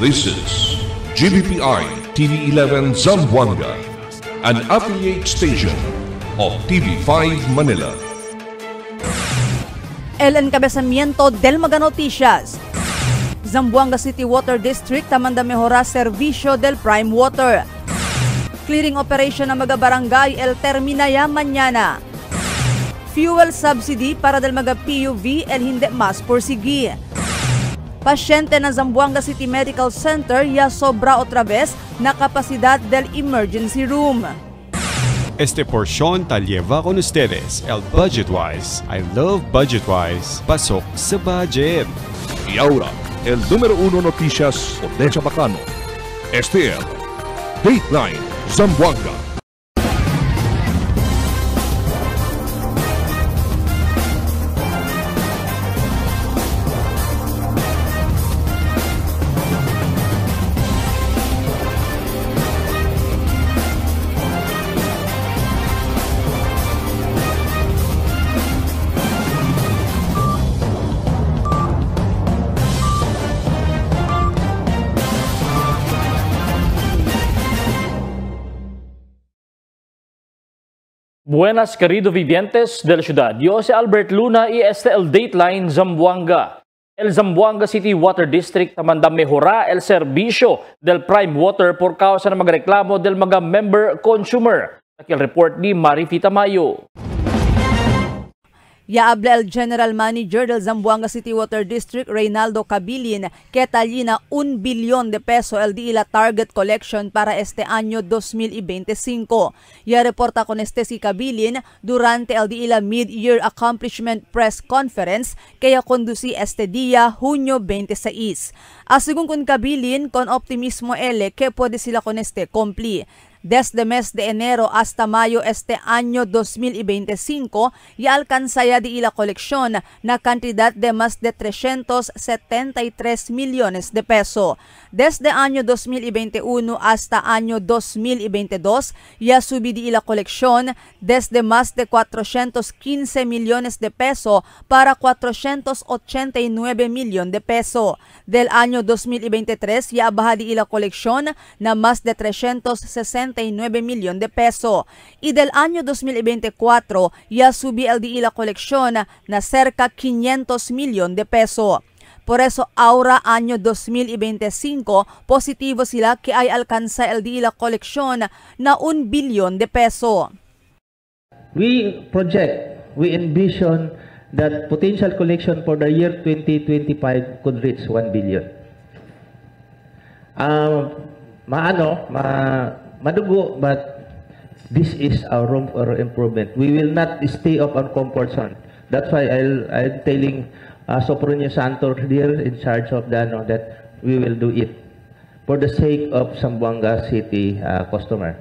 This is GBPI TV11 Zamboanga, an affiliate station of TV5 Manila. El encabezamiento del Mga Noticias. Zamboanga City Water District manda mejorar servicio del Prime Water. Clearing operation ng mga barangay el terminaya mañana. Fuel subsidy para del mga PUV el hindi mas porsigi. Pasyente na Zamboanga City Medical Center ya sobra otra vez na kapasidad del emergency room. Este porción tal lleva con ustedes el Budgetwise. I love Budgetwise. Pasok sa budget. Y ahora, el número 1 noticias de Chabacano. Este es Dateline Zamboanga. Buenas queridos vivientes de la ciudad. Yo soy Albert Luna y este es el Dateline Zamboanga. El Zamboanga City Water District manda mejorar el servicio del Prime Water por causa ng mga reklamo del mga member consumer. Aquí el report ni Marifita Mayo. Ya habla el General Manager del Zamboanga City Water District, Reynaldo Cabilin, que tallina 1 billion de peso el di la target collection para este año 2025. Ya reporta con este si Cabilin durante el di la Mid-Year Accomplishment Press Conference que ya conducí este día, Junio 26. Asigun con Cabilin, con optimismo ele que puede sila con este cumplir. Desde mes de enero hasta mayo este año 2025 ya alcanzaya di la colección na cantidad de más de 373 millones de peso. Desde año 2021 hasta año 2022 ya subí di la colección desde más de 415 millones de peso para 489 millones de peso. Del año 2023 ya baja di la colección na más de 369 millones de peso. Y del año 2024 ya subí el di la colección na cerca 500 millones de peso. Por eso ahora año 2025 positivo sila que ay alcanza el di la colección na 1 billion de peso. We envision that potential collection for the year 2025 could reach 1 billion. Madugo, but this is our room for improvement. We will not stay up on comfort zone. That's why I'm telling Sopronio Santor here in charge of that we will do it for the sake of Zamboanga City customer.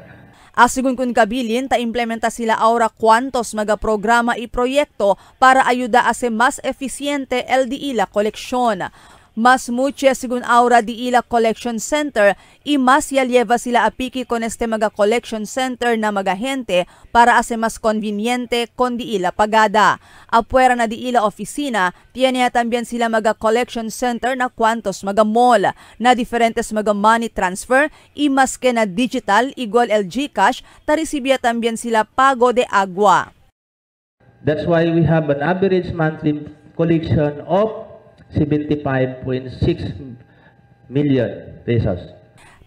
Asigun kun Cabilin, ta-implementa sila ahora cuantos mga programa y proyekto para ayuda a ser más eficiente el di la koleksyon. Mas mucho según ahora di ila collection center y mas yaleva sila apiki con este mga collection center na mga gente para ase mas conveniente con di ila pagada. Apuera na di ila oficina, tiene también sila mga collection center na cuantos mga mall na diferentes mga money transfer y mas que na digital igual el GCash, tarisibya también sila pago de agua. That's why we have an average monthly collection of 75.6 million pesos.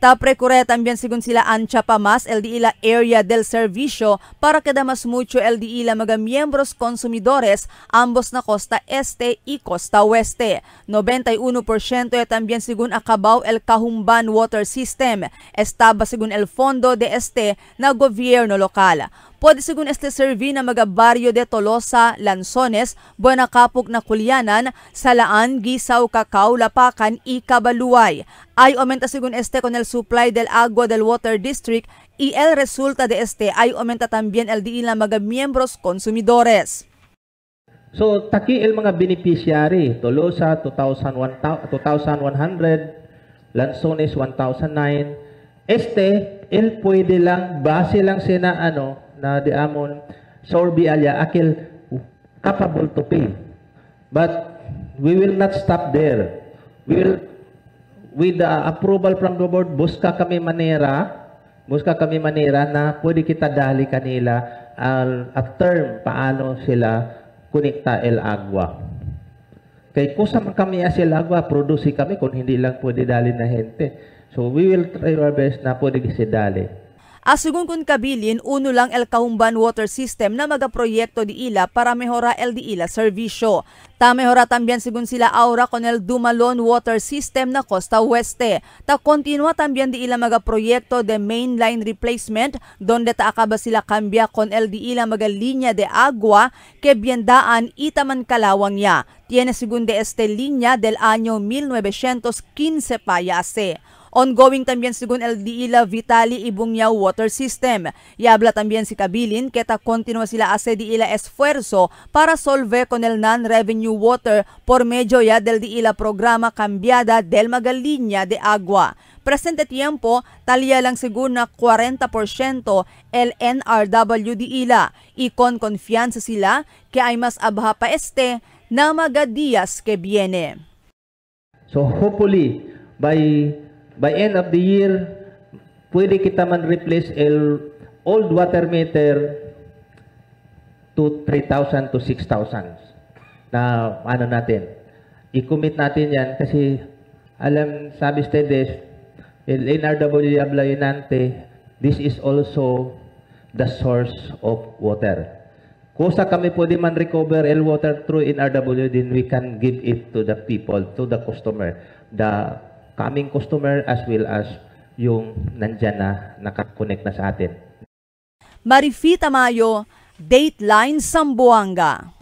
Taprecure también según sila ancha pa mas el di ila area del servicio para queda mas mucho el di ila mga miembros consumidores ambos na costa este y costa oeste. 91% también según acabaw el Kahumban Water System. Estaba según el fondo de este na gobierno lokal. Pwede según este servi na mga baryo de Tolosa, Lanzones, Buena Kapuk na Kulyanan, Salaan, Gisaw, Cacao, Lapacan y Cabaluay. Ay aumenta según este con el supply del agua del Water District y el resulta de este ay aumenta también el diin ng mga miembros consumidores. So taki el mga beneficiary, Tolosa 2,100, Lanzones 1,009. El pwede lang base lang sina na di amon sorbi alya akil capable to pay. But we will not stop there. with the approval from the board, busca kami manera na pwede kita dali kanila a term paano sila kunikta el agua. Kay kusa man kami el agua, produce kami kung hindi lang pwede dali na gente. So we will try our best na pwede kasi dali. Asugun kun kabilin, uno lang el Kahumban water system na magaproyekto di ila para mejora el di ila servisyo. Ta mejora también sigun sila aura con el Dumalon water system na Costa Oeste. Ta continua también di ila magaproyekto de mainline replacement donde ta acaba sila cambia con el di ila magalinya de agua que biendaan itaman kalawang ya. Tiene sigun de este linya del año 1915 payase. Ongoing también según el Diila Vitali Ibungyao Water System. Yabla también si Kabilin keta continua sila hace Diila esfuerzo para solve con el non-revenue water por medio ya del Diila programa cambiada del Magalinya de agua. Presente tiempo, talya lang según na 40% el NRW Diila y con confianza sila que ay mas abha pa este na magadías que viene. So hopefully by end of the year, pwede kita man replace el old water meter to 3,000 to 6,000 na ano natin. I-commit natin yan kasi alam, sabi ustedes, el NRW Ablayenante, this is also the source of water. Kusa kami pwede man recover el water through NRW, then we can give it to the people, to the customer. The coming customer as well as yung nandyan na nakakonect na sa atin. Marifi Tamayo, Dateline Zamboanga.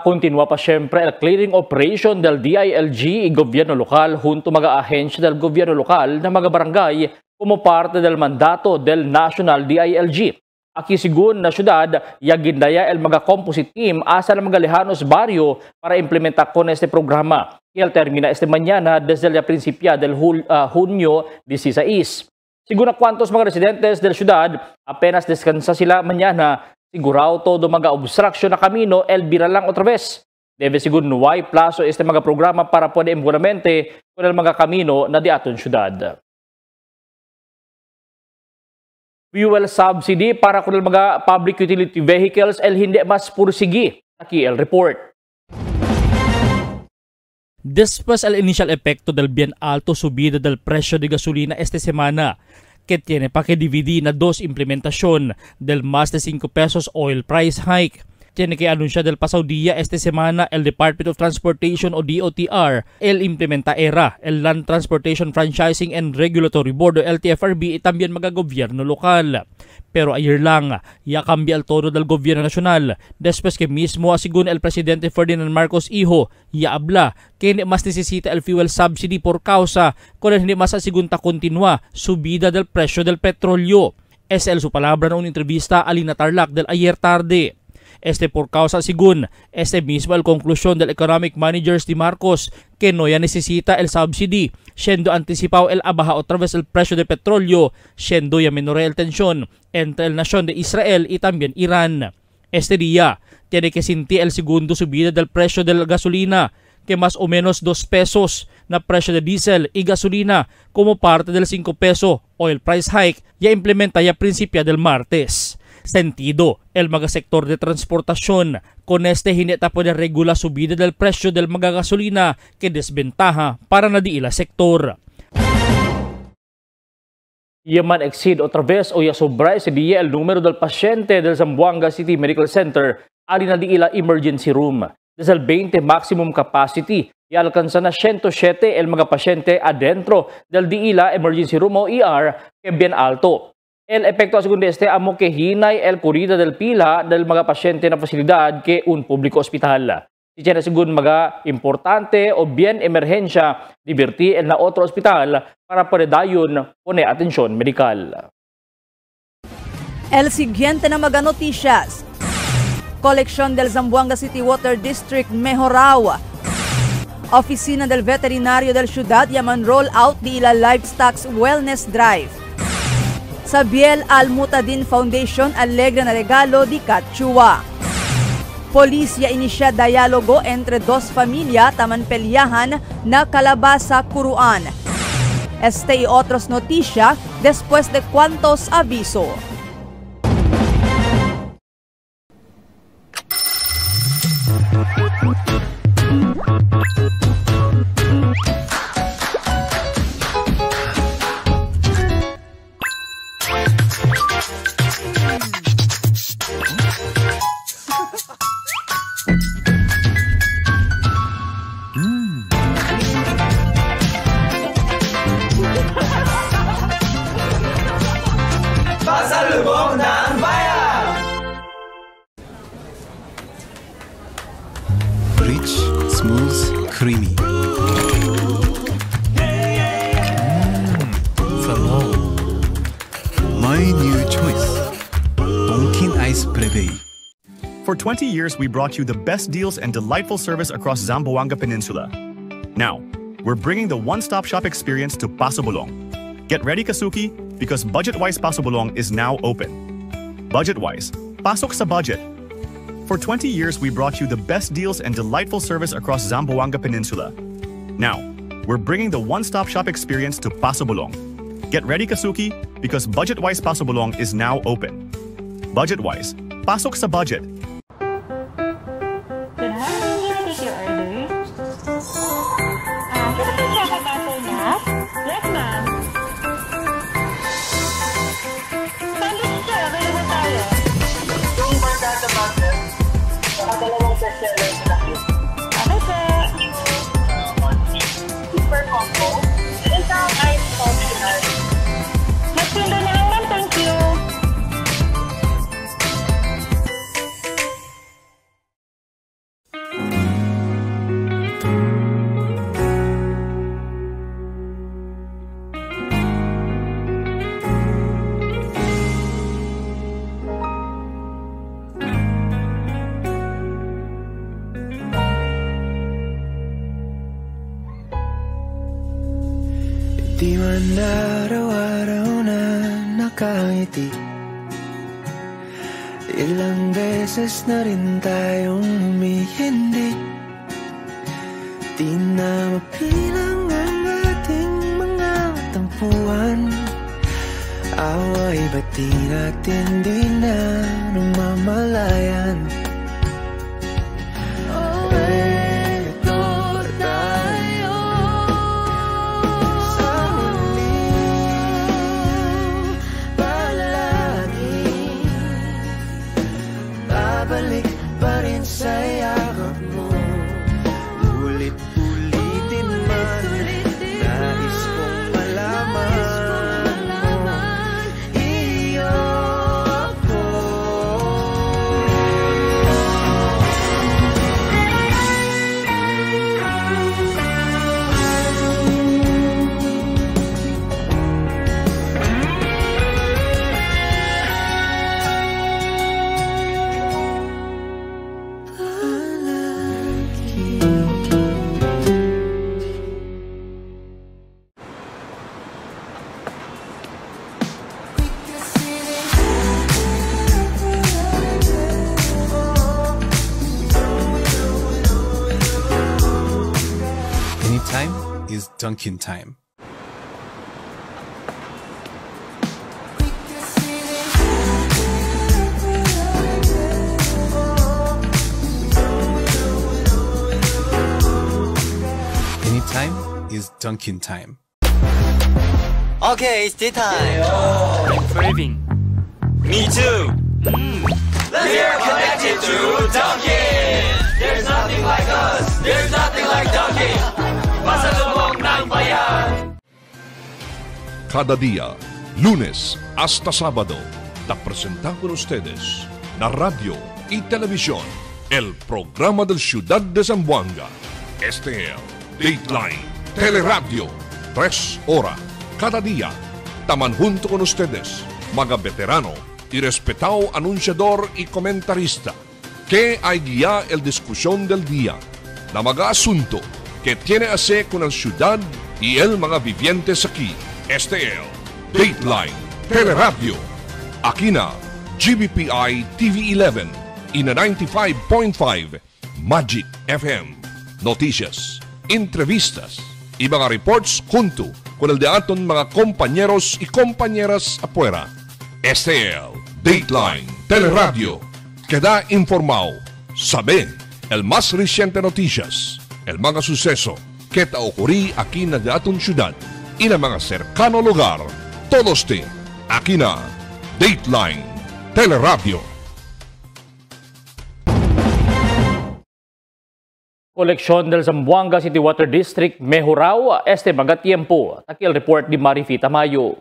Continua pa siyempre el clearing operation del DILG y gobyerno lokal junto mga ahensya del gobyerno lokal na mga barangay como parte del mandato del National DILG. Aquí sigun na syudad, yagindaya el mga composite team asa ng mga lejanos barrio para implementar con este programa. Y el termina este mañana desde la principia del junio 16. Siguro cuantos mga residentes del syudad apenas descansa sila mañana, sigurado todo mga obstruction na kamino el bira lang otra vez. Debe siguro nuway plazo este mga programa para pwede imbuenamente con el mga kamino na di aton syudad. Fuel subsidy para kung mga public utility vehicles el hindi mas pursigi. Aquí el report. Después al inicial efecto del bien alto subida del precio de gasolina esta semana, que tiene pa que dividir na dos implementación del más de 5 pesos oil price hike. Tiene que anunciar del pasado día esta semana el Department of Transportation o DOTR, el implementa ERA, el Land Transportation Franchising and Regulatory Board o LTFRB y también mga gobyerno lokal. Pero ayer lang, ya cambia el todo del gobierno nacional, después que mismo asigun el presidente Ferdinand Marcos Hijo, ya habla que hindi mas necesita el fuel subsidy por causa kung hindi mas asigunta continua subida del presyo del petrolyo. Es el su palabra na una entrevista a Lina Tarlac del ayer tarde. Este por causa según este mismo el conclusión del Economic Managers de Marcos que no ya necesita el subsidy, siendo anticipado el abaja otra vez el precio de petróleo, siendo ya menor el tensión entre el nación de Israel y también Irán. Este día tiene que sentir el segundo subida del precio de la gasolina, que más o menos 2 pesos na presyo de diesel y gasolina como parte del 5 peso oil price hike ya implementa ya principio del martes. Sentido, el mga sektor de transportasyon con este hindi ta pwede regula subida del presyo del mga gasolina que desventaja para na diila sektor. Yaman exceed otra vez o ya sobra ese día el número del pasyente del Zamboanga City Medical Center ali na diila emergency room. Desde el 20 maximum capacity, y alcanza na 107 el mga pasyente adentro del diila emergency room o ER que bien alto. El epekto según este amo que hinay el corrida del pila del mga pasyente na fasilidad que un publiko ospital. Si tiene según mga importante o bien emerhensya, diverti el na otro ospital para dayon pone atensyon medikal. El siguiente na mga noticias. Colección del Zamboanga City Water District mejorao. Oficina del Veterinario del Ciudad yaman roll out di ila Livestock Wellness Drive. Sa Biel Al Mutadin Foundation, alegre na regalo di Katchua. Polisya inicia diálogo entre dos familia taman pelyahan na kalabas sa Kuruan. Este y otros noticia después de cuantos aviso. Rich, smooth, creamy. Sabaw. My new choice. Donkin Ice Plebe. For 20 years, we brought you the best deals and delightful service across Zamboanga Peninsula. Now, we're bringing the one-stop shop experience to Paso Bulong. Get ready, Kasuki, because Budget-Wise Paso Bulong is now open. Budget-Wise, pasok sa budget. For 20 years, we brought you the best deals and delightful service across Zamboanga Peninsula. Now, we're bringing the one-stop shop experience to Paso Bulong. Get ready, Kasuki, because Budget-Wise Paso Bulong is now open. Budget-Wise, pasok sa budget. Can I take your order? Can I check out my phone app? Yes, ma'am. Sandwich, sir. Available tayo. Yung barkada butter. Dalawang bestseller sa akin. Okay, sir. Super combo. Isang ice optional. Magpinda na lang, ma'am. Thank you. Di man araw-araw na nakangiti. Ilang beses na rin tayong humihindi. Di na mapilang ang ating mga tampuhan. Away ba't di natin di na namamalayan? Balik pa rin sa yakap mo. Ulit-ulitin man, nais kong malaman mo. Iyo ako. Anytime is Dunkin' time. Anytime is Dunkin' time. Okay, it's tea time. I'm craving. Me too. Let's get connected to Dunkin'. There's nothing like us. There's nothing like Dunkin'. Pasalubong ng bayan. Cada día, lunes hasta sábado, te presentamos con ustedes la radio y televisión, el programa del Ciudad de Zamboanga. Este es Dateline Teleradio, 3 horas cada día. Taman junto con ustedes, mga veterano y respetado anunciador y comentarista, que hay guía el discusión del día, la mga asunto que tiene a hacer con la ciudad y el mga vivientes aquí. Este es Dateline Teleradio. Aquí na GBPI TV 11, ina 95.5 Magic FM. Noticias, entrevistas, y mga reports junto con el de aton mga compañeros y compañeras afuera. Este es el Dateline Teleradio. Queda informado, sabe el más reciente noticias, el mga suceso que ta ocurrí aquí na de aton ciudad y na mga cercano lugar. Todos aquí na Dateline Teleradio. Koleksyon del Zamboanga City Water District mejorao este mga tiempo. Takil report ni Marifita Mayo.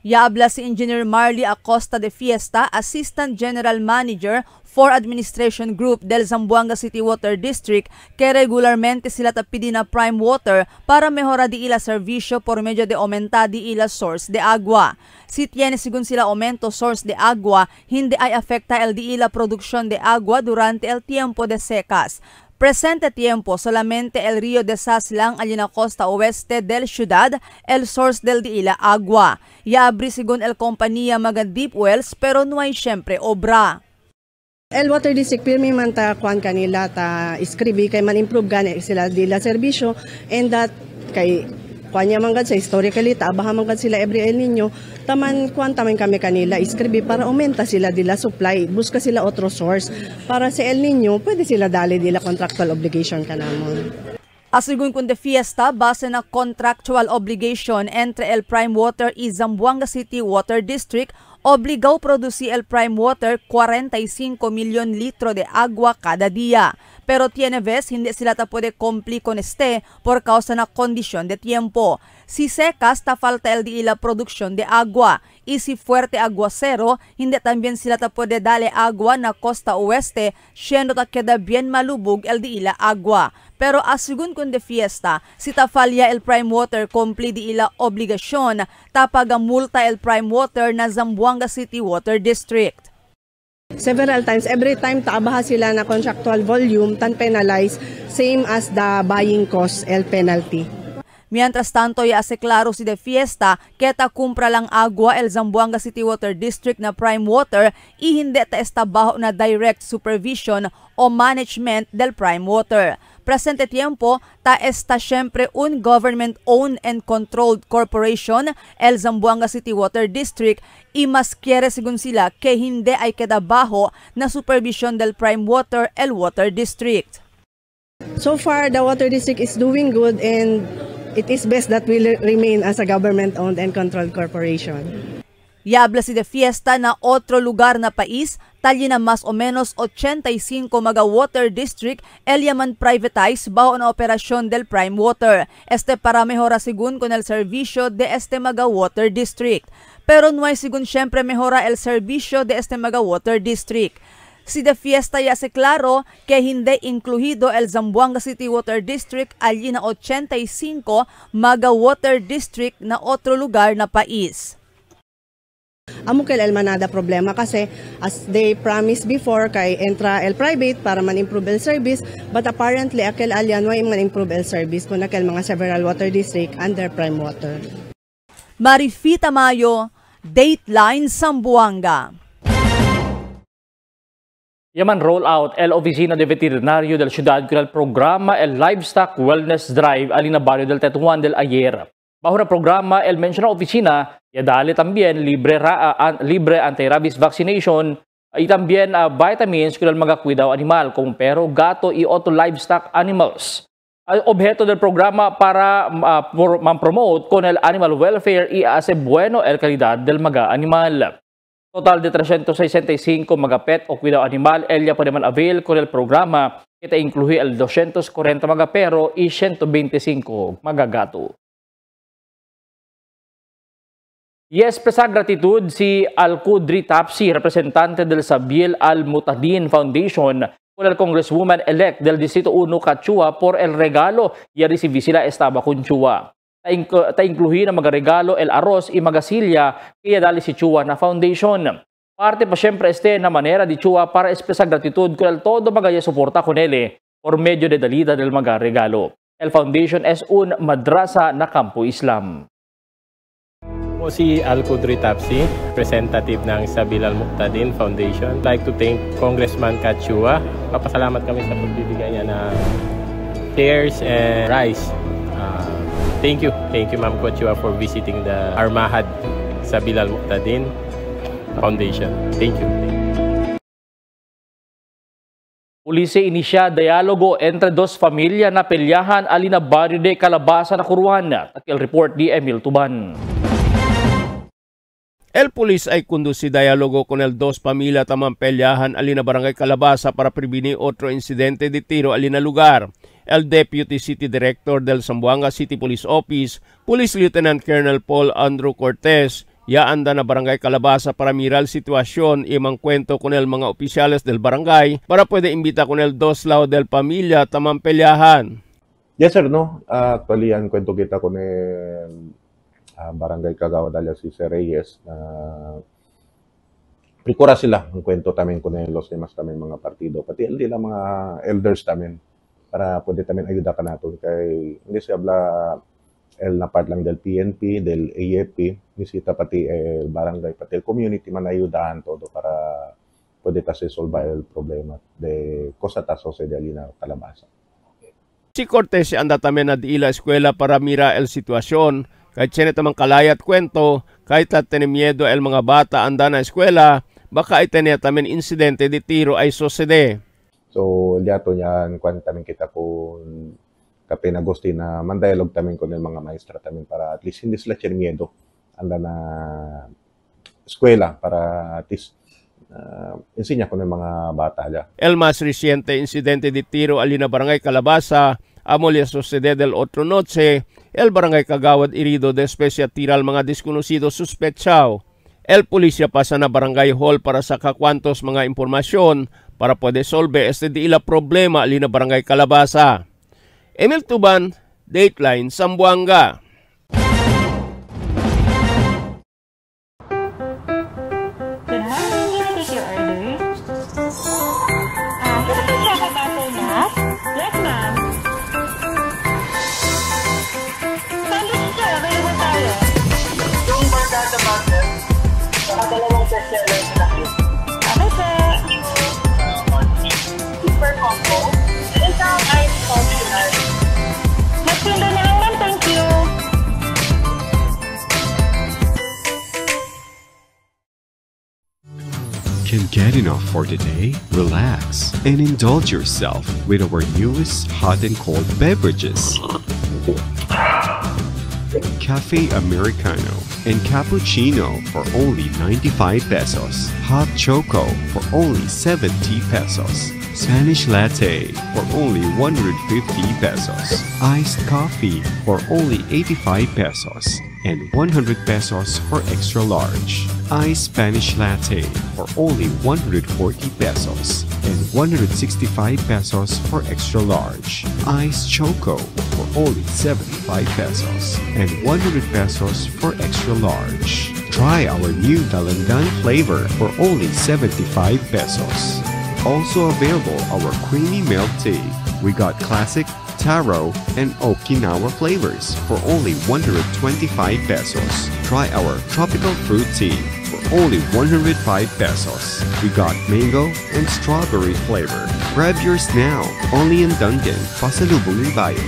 Yabla si Engineer Marley Acosta de Fiesta, Assistant General Manager for Administration Group del Zamboanga City Water District, que regularmente sila tapidi na prime water para mejora di ila servisyo por medio de aumenta di ila source de agua. Si tiene sigun sila aumento source de agua, hindi ay afecta el di ila produksyon de agua durante el tiempo de secas. Presente tiempo, solamente el Río de Sas lang allí na costa oeste del ciudad, el source del di ila agua. Yabri sigun el compañía mga deep wells pero no hay syempre obra. El water district pirmi man ta kuan kanila ta iskribi kay man improve gani sila dila serbisyo and that kay kuanya man gad sa historically ta abaha man gad sila every El Nino taman kuan taman kami kanila iskribi para aumenta sila dila supply buska sila otro source para sa El Nino pwede sila dali dila contractual obligation kanamon. Asigun kun de Fiesta, base na contractual obligation entre el Prime Water y Zamboanga City Water District, obligaw produci el Prime Water 45 milyon litro de agua cada día. Pero tiene vez hindi sila ta puede cumplir con este por causa na kondisyon de tiempo. Si secas, ta falta el di ila producción de agua. Y si fuerte aguacero, hindi también sila ta puede dale agua na costa oeste, siendo ta queda bien malubog el di ila agua. Pero asigun kun de Fiesta, si ta falla el Prime Water cumpli di ila obligasyon, tapagamulta el Prime Water na Zamboanga City Water District. Several times, every time taabaha sila na contractual volume, tan penalize, same as the buying cost, el penalty. Mientras tanto, ya hace claro si de Fiesta que ta kumpra lang agua el Zamboanga City Water District na Prime Water y hindi ta estabaho na direct supervision o management del Prime Water. Presente tiempo, ta esta siempre un government-owned and controlled corporation, el Zamboanga City Water District, y mas quiere sigun sila que hindi ay kedabaho na supervision del Prime Water, el Water District. So far, the Water District is doing good and it is best that we remain as a government-owned and controlled corporation. Yabla si de Fiesta na otro lugar na pais, talye na mas o menos 85 mga water district el yaman privatize bajo na operasyon del Prime Water. Este para mejora sigun con el servisyo de este mga water district. Pero no hay sigun syempre mejora el servisyo de este mga water district. Si de Fiesta ya se claro que hindi incluido el Zamboanga City Water District allí na 85 mga water district na otro lugar na pais. Amo kay el manada problema kasi as they promised before kay entra el private para man-improve el service but apparently akel alyan way man-improve el service kung akel mga several water district under Prime Water. Marifita Mayo, Dateline Zamboanga. Yaman roll out el Oficina de Veterinario del Ciudad con el programa el Livestock Wellness Drive alina barrio del Tetuan del Ayer. Bajo na programa el mencionado oficina, ya dali también libre anti-rabies vaccination y también vitamins con el mga cuidado animal como perro, gato y otro livestock animals. Al objeto del programa para promote con el animal welfare y hace bueno el calidad del mga animal. Total de 365 mga pet o cuidado animal el ya puede man avail con el programa que te incluye el 240 mga perro y 125 mga gato. Y expresa gratitud si Al-Qudri Tapsi, representante del Sabiel Al-Mutadin Foundation, con el Congresswoman-elect del Distrito 1 Cachua por el regalo y recibí sila estaba con Chua. Ta incluir na mga regalo el arroz y mga silya kaya dali si Chua na foundation. Parte pa siyempre na manera di Chua para expresa gratitud con el todo mga suporta con ele por medio de dalida del mga regalo. El foundation es un madrasa na kampo Islam. Ako si Al Qudri Tapsi, representative ng Sabil Al-Muqtadin Foundation. I'd like to thank Congressman Cachua. Papasalamat kami sa pagbibigay niya ng chairs and rice. Thank you Ma'am Cachua for visiting the Armahad Sabil Al-Muqtadin Foundation. Thank you. Ulise inisya dialogo entre dos familia na pelyahan alina barrio de Calabasa na Kuruan. At report di Emil Tuban. El Police ay conduci diálogo con el dos familia tamang pelyahan alina barangay Calabasa para prevenir otro incidente de tiro alina lugar. El Deputy City Director del Zamboanga City Police Office, Police Lieutenant Colonel Paul Andrew Cortez, ya anda na barangay Calabasa para mirar sitwasyon y mangkwento con el mga opisyales del barangay para pwede imbita con el dos lao del familia tamang pelyahan. Yes sir, no? Actually, ang kwento kita con el Barangay Kagawad alias si Sir Reyes na prikura sila ang kwento tamin con los demás tamin mga partido pati hindi lang mga elders tamin para pwede tamin ayuda ka natin kay hindi siya habla el na part lang del PNP, del AFP, nisita pati el barangay pati el community man ayudahan todo para pwede ta solve el problema de cosa ta sociedad alina Calabasa. Si Cortez anda tamin na diila eskwela para mira el sitwasyon. Kahit siya tamang kalayat kwento, kahit natin miedo el mga bata anda na eskwela, baka itanya tamin insidente de tiro ay sosede. So, liato niyan, kwan tamin kita kung kapin Agosti na mandayalog tamin con el mga maestra tamin para at least hindi sila siya miedo anda na eskwela para at least insinya con el mga bata ya. El mas reciente incidente de tiro alina barangay Calabasa, amolya sosede del otro noche, el barangay Kagawad irido de especia tiral mga desconocidos suspechao. El polisya pasa na barangay hall para sa kakwantos mga impormasyon para pwede solve este di ila problema alina barangay Calabasa. Emil Tuban, Dateline, Zamboanga. Dalawang bestseller sa akin. Ano po? Super combo. Isang ice popular. Magpinda na lang ma'am, thank you. Can't get enough for today? Relax and indulge yourself with our newest hot and cold beverages. Cafe Americano and Cappuccino for only 95 pesos. Hot Choco for only 70 pesos. Spanish Latte for only 150 pesos. Iced Coffee for only 85 pesos. And 100 pesos for extra large. Iced Spanish Latte for only 140 pesos. And 165 pesos for extra large. Iced Choco for only 75 pesos. And 100 pesos for extra large. Try our new Dalandan flavor for only 75 pesos. Also available our creamy milk tea. We got classic, taro, and Okinawa flavors for only 125 pesos. Try our tropical fruit tea for only 105 pesos. We got mango and strawberry flavor. Grab yours now, only in Dunkin', Pasalubong ng Bayan.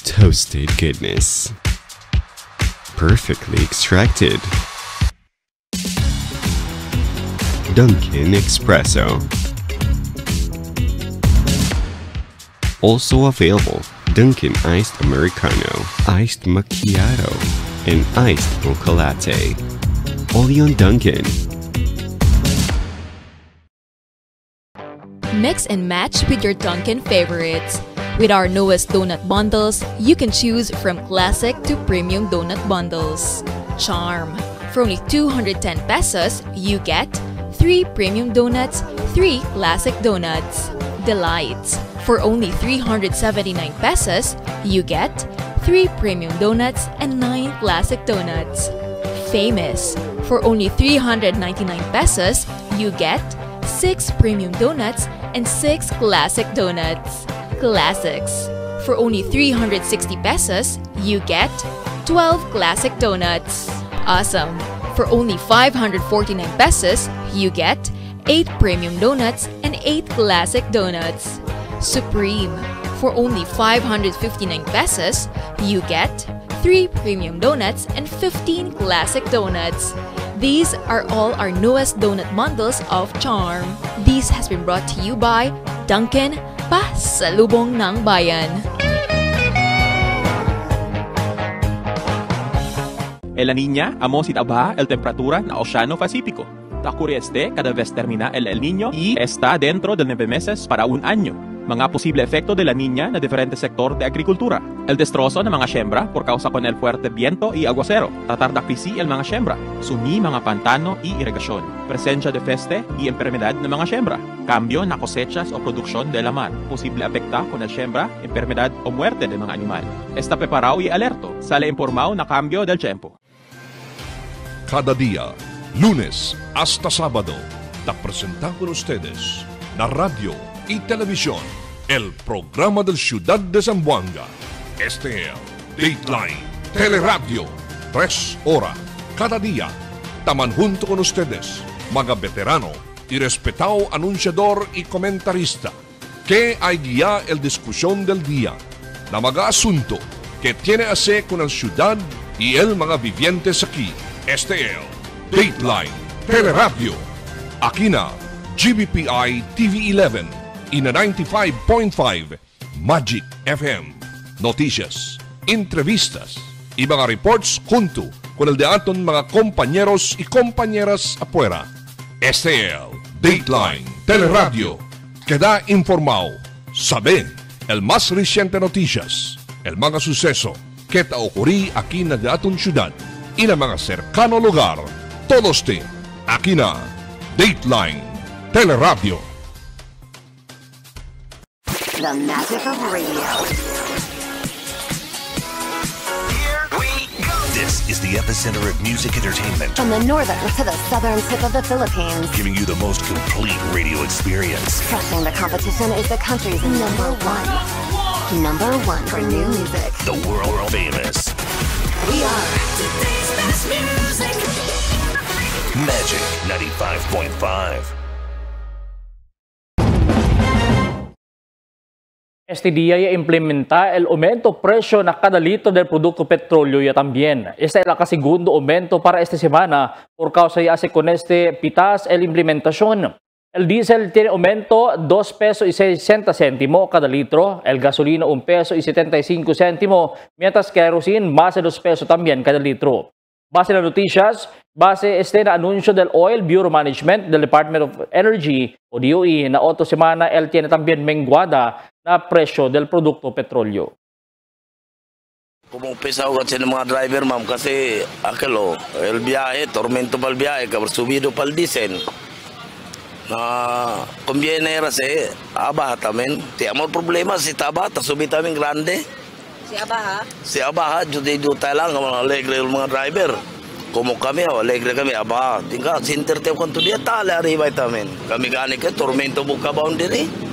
Toasted goodness. Perfectly extracted. Dunkin' Espresso. Also available, Dunkin' Iced Americano, Iced Macchiato, and Iced Mocha Latte. Only on Dunkin'. Mix and match with your Dunkin' favorites. With our newest donut bundles, you can choose from classic to premium donut bundles. Charm. For only 210 pesos, you get 3 premium donuts, 3 classic donuts. Delights. For only 379 pesos, you get 3 premium donuts and 9 classic donuts. Famous. For only 399 pesos, you get 6 premium donuts and 6 classic donuts. Classics. For only 360 pesos, you get 12 classic donuts. Awesome. For only 549 pesos, you get 8 premium donuts and 8 classic donuts. Supreme. For only 559 pesos, you get 3 premium donuts and 15 classic donuts. These are all our newest donut bundles of Charm. This has been brought to you by Dunkin', pasalubong ng bayan. En la Niña, amo si tabaja el temperatura na Oceano Pacífico. Ocurre cada vez termina el Niño y está dentro de 9 meses para un año. Mga posible efecto de la Niña na diferente sector de agrikultura. El destrozo ng mga siembra por causa con el fuerte viento y aguacero. Tatarda krisi el mga siembra. Sumi mga pantano y irrigasyon. Presencia de peste y enfermedad ng mga siembra. Cambio na cosechas o produksyon de la mar. Posible afecta con el siembra, enfermedad o muerte de mga animal. Está preparado y alerto. Sale informado na cambio del tiempo. Cada día, lunes hasta sábado, te presentamos con ustedes la radio y televisión, el programa del Ciudad de Zamboanga. Este es Dateline Teleradio, 3 horas cada día. Taman junto con ustedes, mga veterano y respetado anunciador y comentarista, que hay guía el discusión del día, la mga asunto que tiene a hacer con el ciudad y el mga vivientes aquí. Este es Dateline Teleradio. Aquí na GBPI TV 11 y na 95.5 Magic FM. Noticias, entrevistas y mga reports junto con el de aton mga compañeros y compañeras afuera. Este es Dateline Teleradio. Queda informado, sabe el más reciente noticias, el mga suceso que ta ocurrí aquí na de aton ciudad y na mga cercano lugar. Todos te aquí na Dateline Teleradio. The magic of radio. Here we go. This is the epicenter of music entertainment. From the northern to the southern tip of the Philippines. Giving you the most complete radio experience. Crushing the competition is the country's number one. Number one for new music. The world famous. We are today's best music. Magic 95.5. Este día ya implementa el aumento precio na cada litro del producto petróleo ya también. Este es el segundo aumento para esta semana por causa ya hace con este pitas el implementación. El diesel tiene aumento 2 pesos y 60 céntimos cada litro, el gasolina 1 peso y 75 céntimos, mientras que kerosene base 2 pesos también cada litro. Base las noticias, base na anuncio del Oil Bureau Management del Department of Energy o DOE na otra semana él tiene también menguada na presyo del produkto petrolyo. Kumupisa ko kasi ng mga driver, ma'am, kasi akelo, el biyahe, tormento pal biyahe, subido pal diesel. Na conviene kasi abaha tamen. Ti amor problema si taba, ta subi tamen grande. Si abaha? Si abaha, juday duta lang ang mga alegre yung mga driver. Como kami, alegre kami, abaha. Tingka, sinter tayo kanto diya, tala arriba tamen. Kami gani ka, tormento buka baon diri.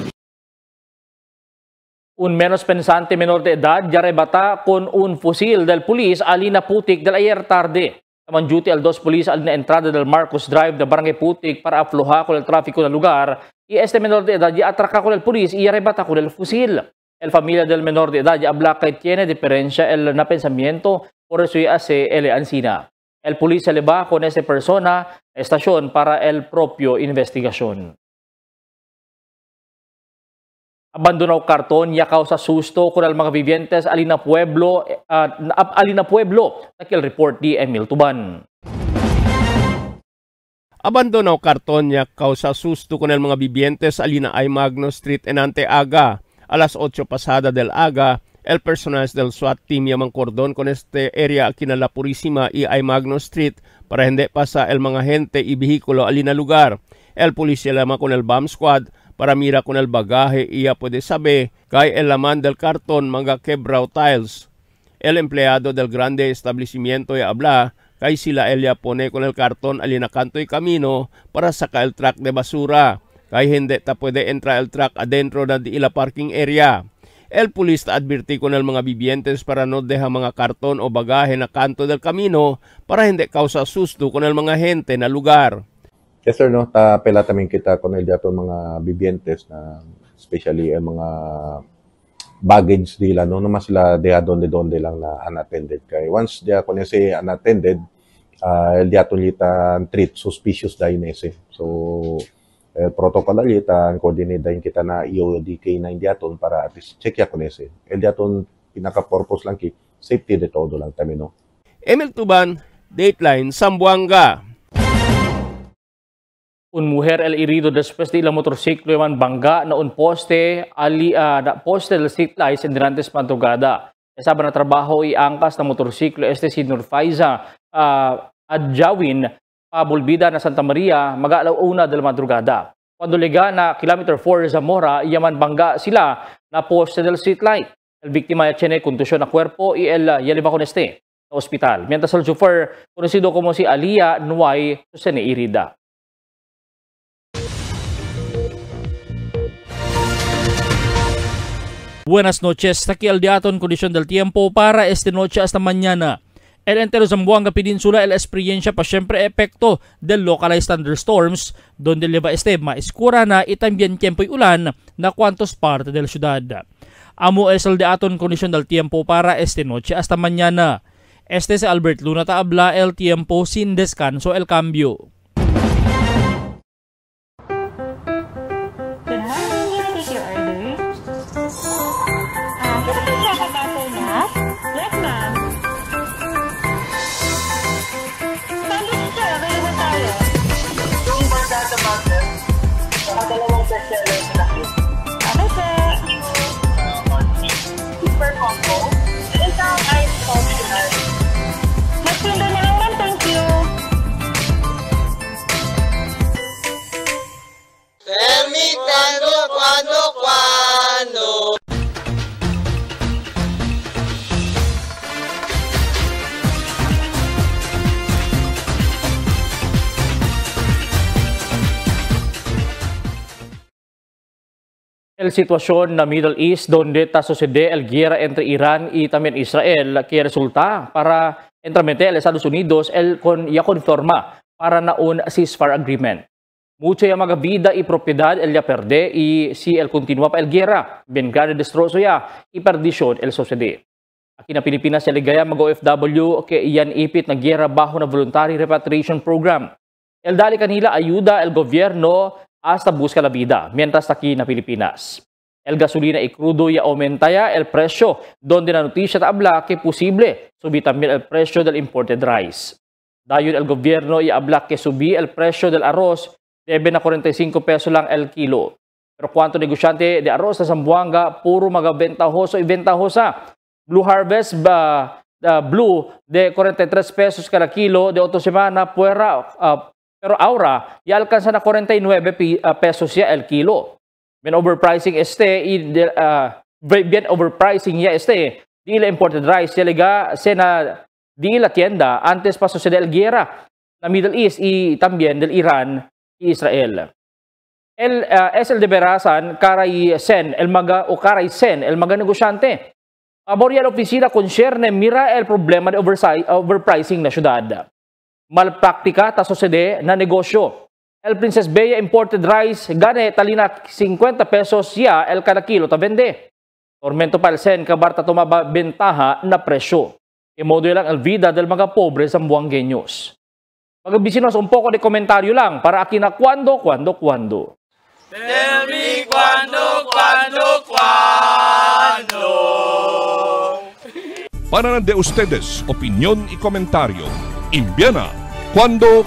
Un menos pensante menor de edad ya arrebata con un fusil del pulis alina Putik del ayer tarde. Naman duty al 2 pulis al na entrada del Marcos Drive de Barangay Putik para aflojar con el tráfico del lugar. Y este menor de edad ya atraca con el pulis y arrebata con el fusil. El familia del menor de edad ya habla que tiene diferencia el pensamiento, por eso ya hace el ansina. El pulis se le va con esa persona a estación para el propio investigación. Abandonaw karton ya causa susto con el mga vivientes Alina Pueblo, nakil report di Emil Tuban. Abandonaw karton ya causa susto con el mga vivientes Alina I. Magno Street en Anteaga. A las 8 pasada del aga, el personal del SWAT team llamang cordon con este area aquí na La Purísima y I. Magno Street para hindi pasa el mga gente y vehikulo alina lugar. El policía lamang con el bomb squad para mira con el bagaje y ya puede saber kay el laman del carton mga quebrao tiles. El empleado del grande establecimiento ya habla kay sila Elia pone con el carton alina kanto y camino para sacar el truck de basura. kay hindi ta pwede entra el truck adentro na di ila parking area. El pulis ta advirti con el mga bibientes para no deha mga karton o bagahe na kanto del camino para hindi causa susto con el mga gente na lugar. Yes sir, no, pela tamin kita con el dato mga bibientes na especially ang mga baggage nila, no, naman sila deha donde lang na unattended. Kay once dia con ese unattended, el dato litan treat suspicious dahil ese. So protocol alitan, coordinate din kita na EODK na indiaton para at least check ya con ese. El diaton pinaka-purpose lang ki safety de todo lang tami, no. Emil Tuban, Dateline, Zamboanga. Un mujer el herido después de la motorsiklo yaman bangga na un poste na poste del streetlights en Dirantes Madrugada. Kasama na trabaho iangkas na motorsiklo si Nurfaiza Adjawin pabulbida na Santa Maria mag-alaw una del madrugada. Cuando lega na kilometer 4 Zamora yaman bangga sila na poste del streetlight. El víctima ya tiene contusión na cuerpo y el lleva con na hospital. Mientras el chauffeur conocido como si Alia Nuay Susene Irida. Buenas noches, aquí el diaton condición del tiempo para esta noche hasta mañana. El entero Zamboanga Peninsula el experiencia pa siempre efecto del localized thunderstorms, donde le va maescura na y también tiempo y ulan na cuantos parte del ciudad. Amo es el diaton condición del tiempo para esta noche hasta mañana. Este es Albert Luna Taabla, el tiempo sin descanso el cambio. Super combo. Isang ice optional. Magtinda na lang, thank you. Tell me cuando. El situación na Middle East donde sucede el guerra entre Irán y también Israel que resulta para entramente el Estados Unidos ya conforma para na un ceasefire agreement. Mucho ya mga vida y propiedad el ya perde y si el continúa pa el guerra, bien grande destrozo ya y perdisyon el sucede. Aquí na Pilipinas ya ligaya mag-OFW que iyan ipit na guerra bajo na voluntary repatriation program. El dali kanila ayuda el gobierno hasta busca la vida, mientras aquí na Pilipinas. El gasolina y crudo ya aumenta ya el precio, donde na noticia habla que posible subir también el precio del imported rice. Dayon el gobierno ya habla que subir el precio del arroz debe na 45 pesos lang el kilo. Pero cuanto negosyante de arroz sa Zamboanga, puro magabentahoso y ventahosa. Blue Harvest Blue de 43 pesos cada kilo de 8 semana pero Aura ya alcanza na 49 pesos ya el kilo. Bien overpricing di la imported rice ya liga di la tienda antes pa sucede el guerra na Middle East y también del Iran y Israel. Es el de Berasan Karay Sen el maga negosyante. Aborial opisina concerne mira el problema de overpricing na syudad. Malpraktika ta sucede na negosyo. El Princess Bea imported rice gane talina 50 pesos ya el kada kilo ta vende. Tormento pa el sen kabarta tumaba bentaha na presyo. Imodo lang el vida del mga pobre zamboangueños. Magabissinos un poco de komentaryo lang para aquí na cuando. Tell me cuando. Para de ustedes opinión y comentario. Envíana cuando.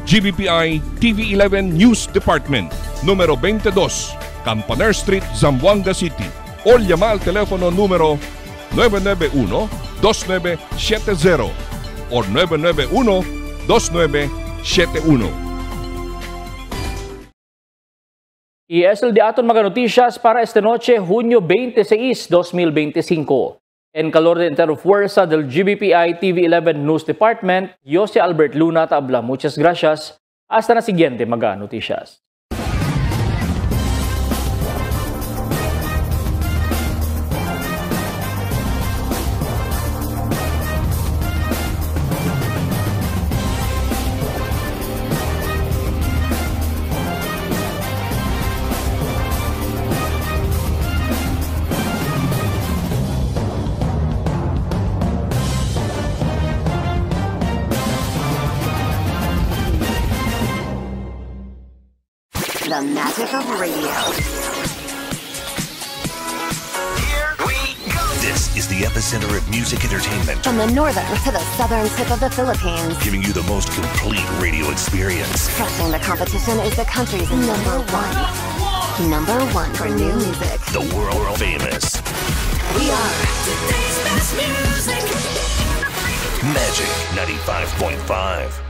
GBPI TV11 News Department, número 22, Campaner Street, Zamboanga City. O llama al teléfono número 991-2970 o 991-2971. Y es el de aton mga noticias para esta noche, junio 26, 2025. En calor de entero fuerza del GBPI TV11 News Department, yo si Albert Luna Taabla. Muchas gracias. Hasta la siguiente mga noticias. The magic of radio. This is the epicenter of music entertainment. From the northern to the southern tip of the Philippines. Giving you the most complete radio experience. Crushing the competition is the country's number one. Number one for new music. The world famous. We are today's best music. Magic 95.5.